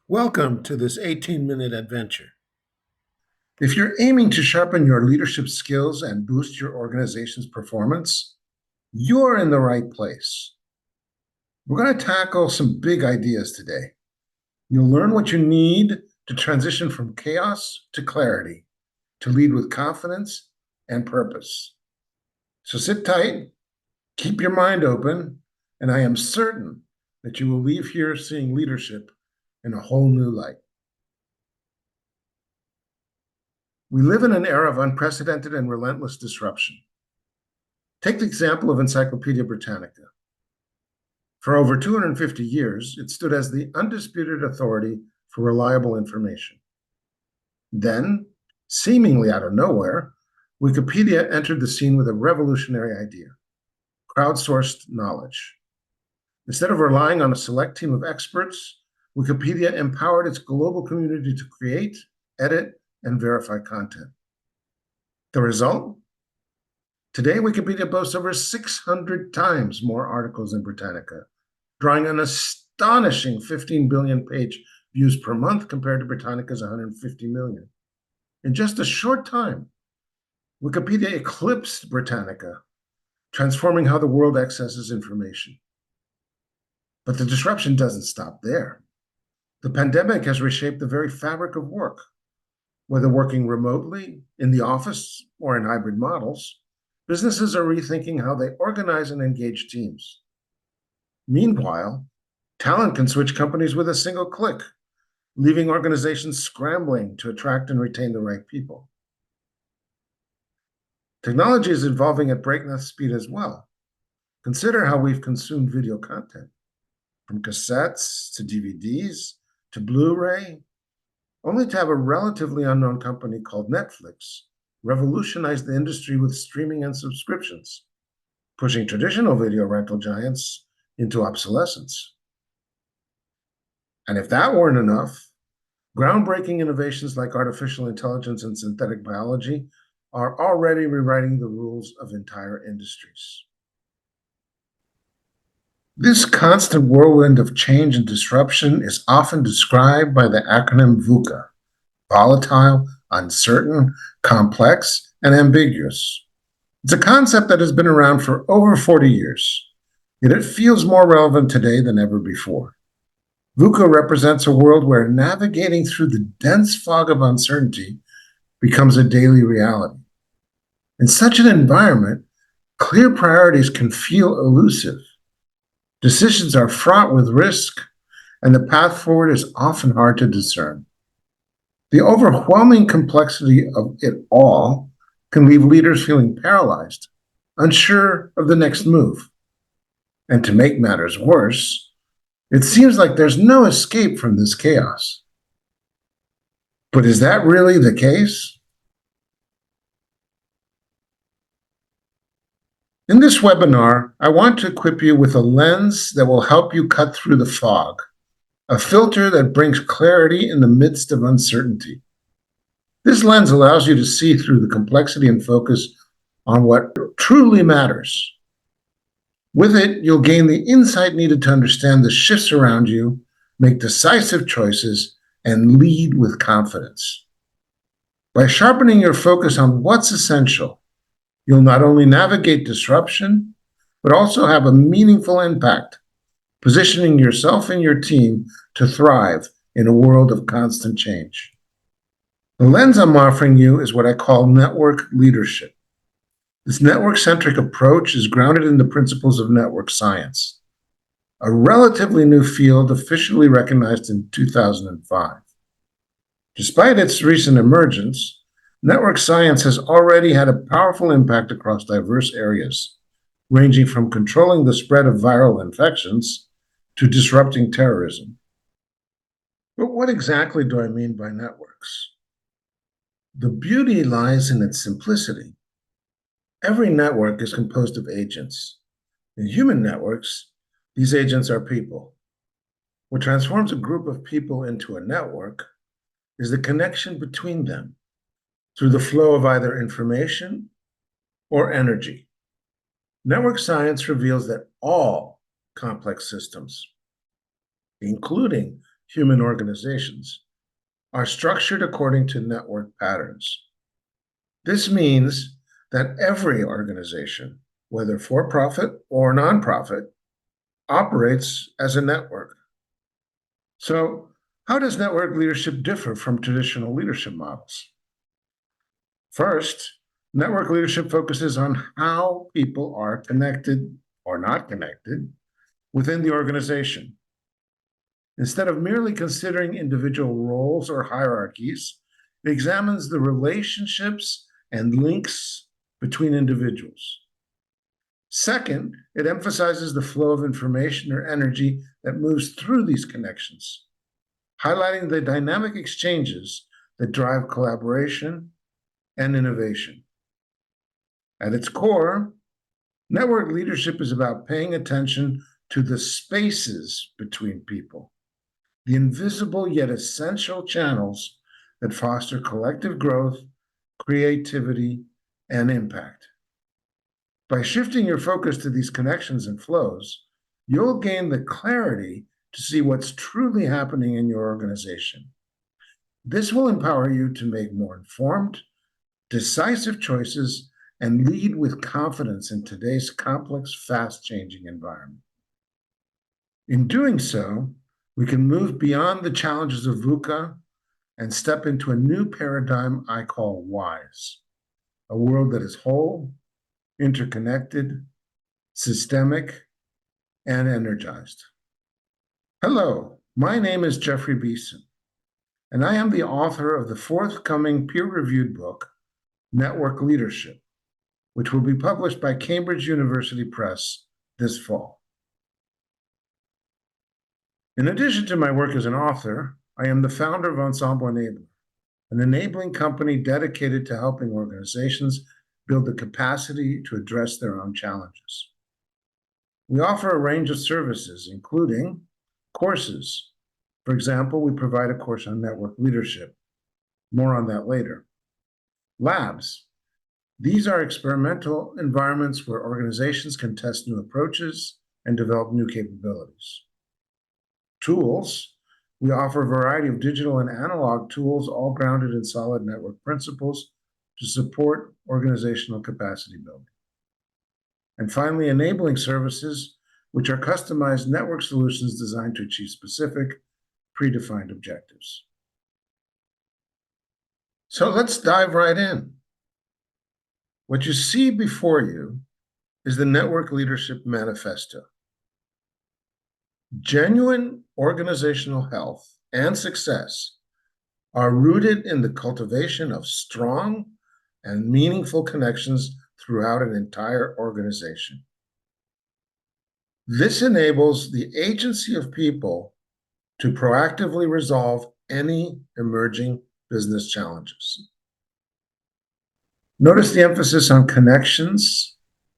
Welcome to this 18-minute adventure. If you're aiming to sharpen your leadership skills and boost your organization's performance, you're in the right place. We're going to tackle some big ideas today. You'll learn what you need to transition from chaos to clarity, to lead with confidence and purpose. So sit tight, keep your mind open, and I am certain that you will leave here seeing leadership in a whole new light. We live in an era of unprecedented and relentless disruption. Take the example of Encyclopedia Britannica. For over 250 years, it stood as the undisputed authority for reliable information. Then, seemingly out of nowhere, Wikipedia entered the scene with a revolutionary idea: crowdsourced knowledge. Instead of relying on a select team of experts, Wikipedia empowered its global community to create, edit, and verify content. The result? Today, Wikipedia boasts over 600 times more articles than Britannica, drawing an astonishing 15 billion page views per month compared to Britannica's 150 million. In just a short time, Wikipedia eclipsed Britannica, transforming how the world accesses information. But the disruption doesn't stop there. The pandemic has reshaped the very fabric of work. Whether working remotely, in the office, or in hybrid models, businesses are rethinking how they organize and engage teams. Meanwhile, talent can switch companies with a single click, leaving organizations scrambling to attract and retain the right people. Technology is evolving at breakneck speed as well. Consider how we've consumed video content, from cassettes to DVDs to Blu-ray, only to have a relatively unknown company called Netflix revolutionize the industry with streaming and subscriptions, pushing traditional video rental giants into obsolescence. And if that weren't enough, groundbreaking innovations like artificial intelligence and synthetic biology are already rewriting the rules of entire industries. This constant whirlwind of change and disruption is often described by the acronym VUCA: volatile, uncertain, complex, and ambiguous. It's a concept that has been around for over 40 years, yet it feels more relevant today than ever before. VUCA represents a world where navigating through the dense fog of uncertainty becomes a daily reality. In such an environment, clear priorities can feel elusive. Decisions are fraught with risk, and the path forward is often hard to discern. The overwhelming complexity of it all can leave leaders feeling paralyzed, unsure of the next move. And to make matters worse, it seems like there's no escape from this chaos. But is that really the case? In this webinar, I want to equip you with a lens that will help you cut through the fog, a filter that brings clarity in the midst of uncertainty. This lens allows you to see through the complexity and focus on what truly matters. With it, you'll gain the insight needed to understand the shifts around you, make decisive choices, and lead with confidence. By sharpening your focus on what's essential, you'll not only navigate disruption, but also have a meaningful impact, positioning yourself and your team to thrive in a world of constant change. The lens I'm offering you is what I call network leadership. This network-centric approach is grounded in the principles of network science, a relatively new field officially recognized in 2005. Despite its recent emergence, network science has already had a powerful impact across diverse areas, ranging from controlling the spread of viral infections to disrupting terrorism. But what exactly do I mean by networks? The beauty lies in its simplicity. Every network is composed of agents. In human networks, these agents are people. What transforms a group of people into a network is the connection between them through the flow of either information or energy. Network science reveals that all complex systems, including human organizations, are structured according to network patterns. This means that every organization, whether for-profit or nonprofit, operates as a network. So, how does network leadership differ from traditional leadership models? First, network leadership focuses on how people are connected or not connected within the organization. Instead of merely considering individual roles or hierarchies, it examines the relationships and links between individuals. Second, it emphasizes the flow of information or energy that moves through these connections, highlighting the dynamic exchanges that drive collaboration and innovation. At its core, network leadership is about paying attention to the spaces between people, the invisible yet essential channels that foster collective growth, creativity, and impact. By shifting your focus to these connections and flows, you'll gain the clarity to see what's truly happening in your organization. This will empower you to make more informed, decisive choices and lead with confidence in today's complex, fast-changing environment. In doing so, we can move beyond the challenges of VUCA and step into a new paradigm I call WISE, a world that is whole, interconnected, systemic, and energized. Hello, my name is Jeffrey Beeson, and I am the author of the forthcoming peer-reviewed book, Network Leadership, which will be published by Cambridge University Press this fall. In addition to my work as an author, I am the founder of Ensemble Enabler, an enabling company dedicated to helping organizations build the capacity to address their own challenges. We offer a range of services, including courses. For example, we provide a course on network leadership. More on that later. Labs. These are experimental environments where organizations can test new approaches and develop new capabilities. Tools. We offer a variety of digital and analog tools, all grounded in solid network principles to support organizational capacity building. And finally, enabling services, which are customized network solutions designed to achieve specific, predefined objectives. So let's dive right in. What you see before you is the Network Leadership Manifesto. Genuine organizational health and success are rooted in the cultivation of strong and meaningful connections throughout an entire organization. This enables the agency of people to proactively resolve any emerging business challenges. Notice the emphasis on connections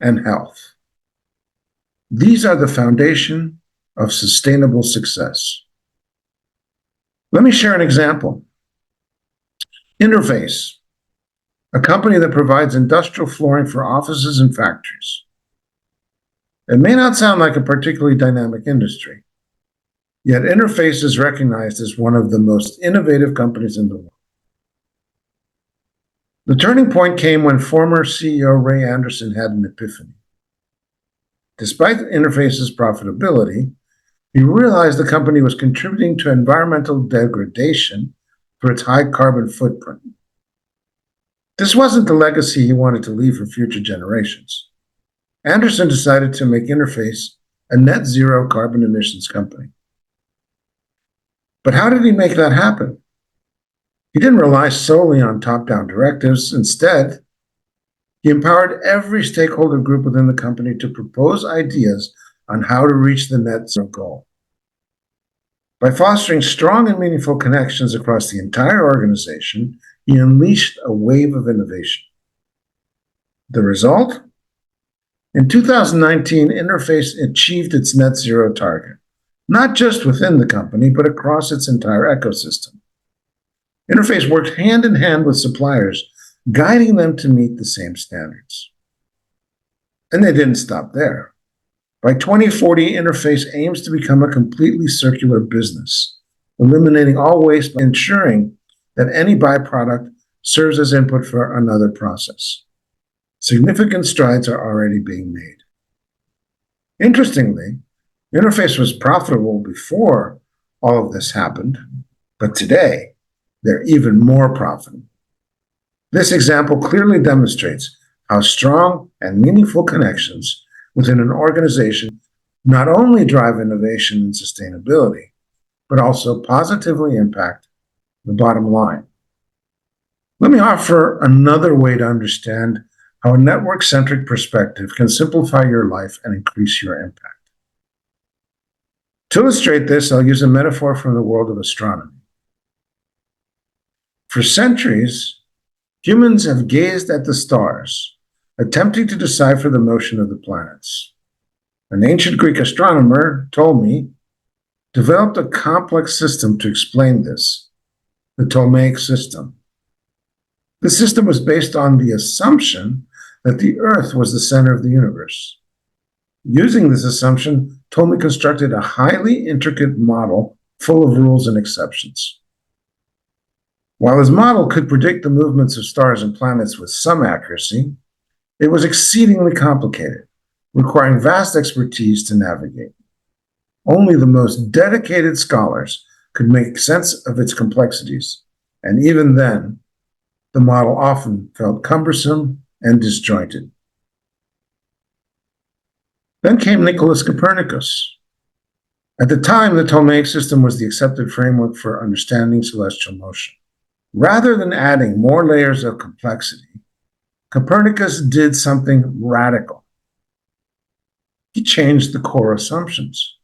and health. These are the foundation of sustainable success. Let me share an example. Interface, a company that provides industrial flooring for offices and factories. It may not sound like a particularly dynamic industry, yet Interface is recognized as one of the most innovative companies in the world. The turning point came when former CEO Ray Anderson had an epiphany. Despite Interface's profitability, he realized the company was contributing to environmental degradation for its high carbon footprint. This wasn't the legacy he wanted to leave for future generations. Anderson decided to make Interface a net zero carbon emissions company. But how did he make that happen? He didn't rely solely on top-down directives. Instead, he empowered every stakeholder group within the company to propose ideas on how to reach the net zero goal. By fostering strong and meaningful connections across the entire organization, he unleashed a wave of innovation. The result? In 2019, Interface achieved its net zero target, not just within the company, but across its entire ecosystem. Interface worked hand in hand with suppliers, guiding them to meet the same standards. And they didn't stop there. By 2040, Interface aims to become a completely circular business, eliminating all waste by ensuring that any byproduct serves as input for another process. Significant strides are already being made. Interestingly, Interface was profitable before all of this happened, but today they're even more profitable. This example clearly demonstrates how strong and meaningful connections within an organization not only drive innovation and sustainability, but also positively impact the bottom line. Let me offer another way to understand how a network-centric perspective can simplify your life and increase your impact. To illustrate this, I'll use a metaphor from the world of astronomy. For centuries, humans have gazed at the stars, attempting to decipher the motion of the planets. An ancient Greek astronomer, Ptolemy, developed a complex system to explain this, the Ptolemaic system. The system was based on the assumption that the Earth was the center of the universe. Using this assumption, Ptolemy constructed a highly intricate model full of rules and exceptions. While his model could predict the movements of stars and planets with some accuracy, it was exceedingly complicated, requiring vast expertise to navigate. Only the most dedicated scholars could make sense of its complexities, and even then, the model often felt cumbersome and disjointed. Then came Nicholas Copernicus. At the time, the Ptolemaic system was the accepted framework for understanding celestial motion. Rather than adding more layers of complexity, Copernicus did something radical. He changed the core assumptions.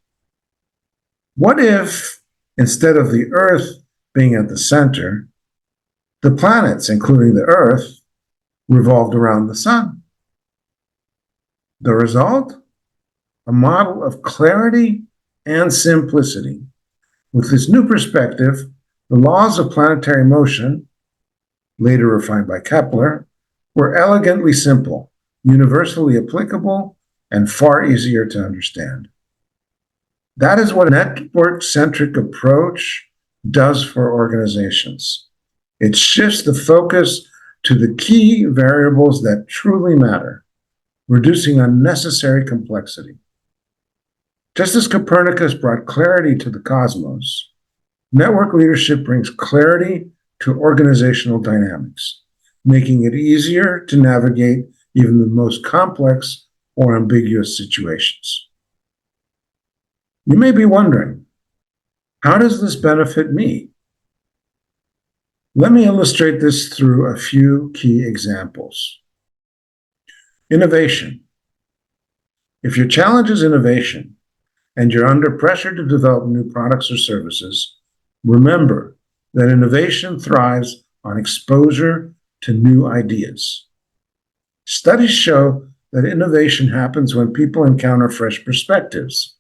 What if, instead of the Earth being at the center, the planets, including the Earth, revolved around the sun? The result? A model of clarity and simplicity. With this new perspective, the laws of planetary motion, later refined by Kepler, were elegantly simple, universally applicable, and far easier to understand. That is what a network-centric approach does for organizations. It shifts the focus to the key variables that truly matter, reducing unnecessary complexity. Just as Copernicus brought clarity to the cosmos, network leadership brings clarity to organizational dynamics, making it easier to navigate even the most complex or ambiguous situations. You may be wondering, how does this benefit me? Let me illustrate this through a few key examples. Innovation. If your challenge is innovation and you're under pressure to develop new products or services, remember that innovation thrives on exposure to new ideas. Studies show that innovation happens when people encounter fresh perspectives.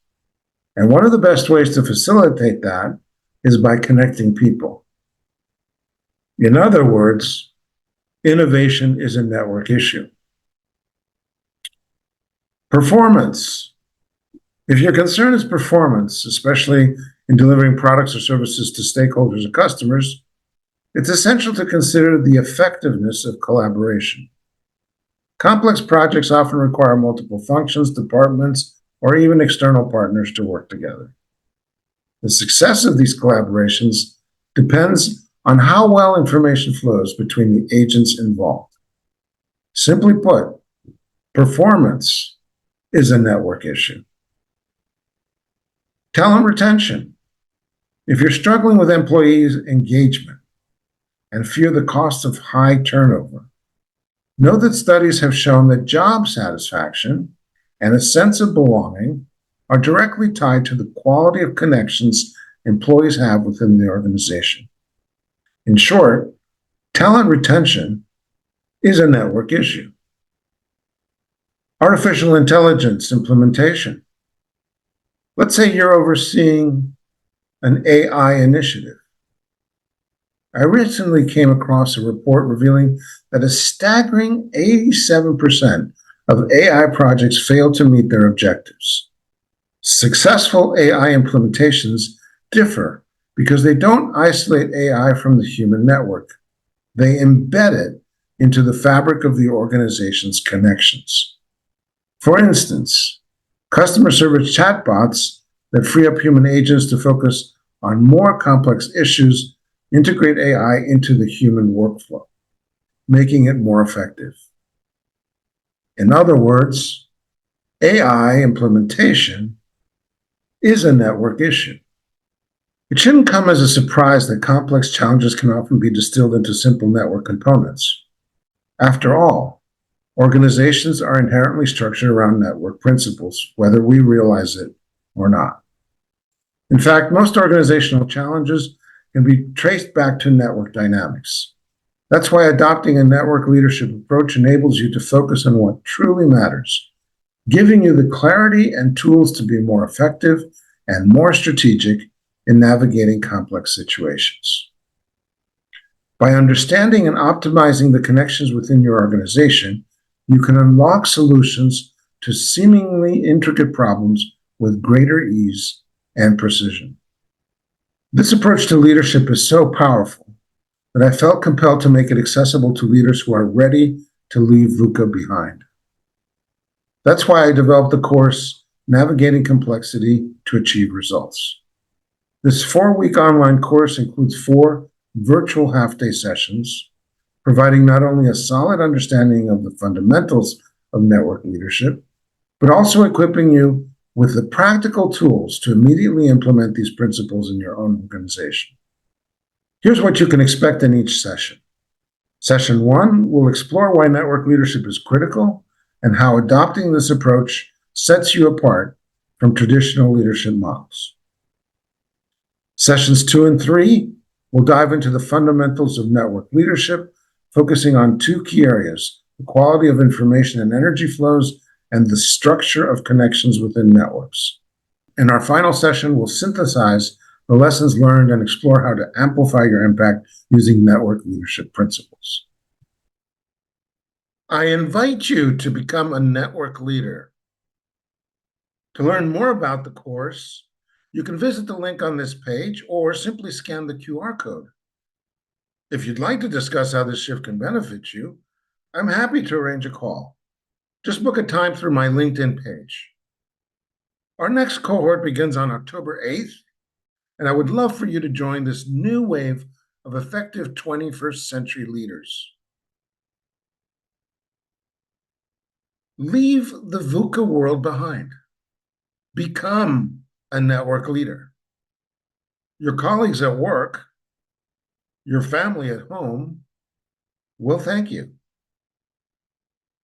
And one of the best ways to facilitate that is by connecting people. In other words, innovation is a network issue. Performance. If your concern is performance, especially in delivering products or services to stakeholders and customers, it's essential to consider the effectiveness of collaboration. Complex projects often require multiple functions, departments, or even external partners to work together. The success of these collaborations depends on how well information flows between the agents involved. Simply put, performance is a network issue. Talent retention. If you're struggling with employees' engagement and fear the cost of high turnover, know that studies have shown that job satisfaction and a sense of belonging are directly tied to the quality of connections employees have within the organization. In short, talent retention is a network issue. Artificial intelligence implementation. Let's say you're overseeing an AI initiative. I recently came across a report revealing that a staggering 87% of AI projects fail to meet their objectives. Successful AI implementations differ because they don't isolate AI from the human network. They embed it into the fabric of the organization's connections. For instance, customer service chatbots that free up human agents to focus on more complex issues integrate AI into the human workflow, making it more effective. In other words, AI implementation is a network issue. It shouldn't come as a surprise that complex challenges can often be distilled into simple network components. After all, organizations are inherently structured around network principles, whether we realize it or not. In fact, most organizational challenges can be traced back to network dynamics. That's why adopting a network leadership approach enables you to focus on what truly matters, giving you the clarity and tools to be more effective and more strategic in navigating complex situations. By understanding and optimizing the connections within your organization, you can unlock solutions to seemingly intricate problems with greater ease and precision. This approach to leadership is so powerful that I felt compelled to make it accessible to leaders who are ready to leave VUCA behind. That's why I developed the course, Navigating Complexity to Achieve Results. This 4-week online course includes 4 virtual half-day sessions, providing not only a solid understanding of the fundamentals of network leadership, but also equipping you with the practical tools to immediately implement these principles in your own organization. Here's what you can expect in each session. Session 1 will explore why network leadership is critical and how adopting this approach sets you apart from traditional leadership models. Sessions 2 and 3 will dive into the fundamentals of network leadership, focusing on 2 key areas: the quality of information and energy flows, and the structure of connections within networks. In our final session, we'll synthesize the lessons learned and explore how to amplify your impact using network leadership principles. I invite you to become a network leader. To learn more about the course, you can visit the link on this page or simply scan the QR code. If you'd like to discuss how this shift can benefit you, I'm happy to arrange a call. Just book a time through my LinkedIn page. Our next cohort begins on October 8th, and I would love for you to join this new wave of effective 21st century leaders. Leave the VUCA world behind. Become a network leader. Your colleagues at work, your family at home will thank you.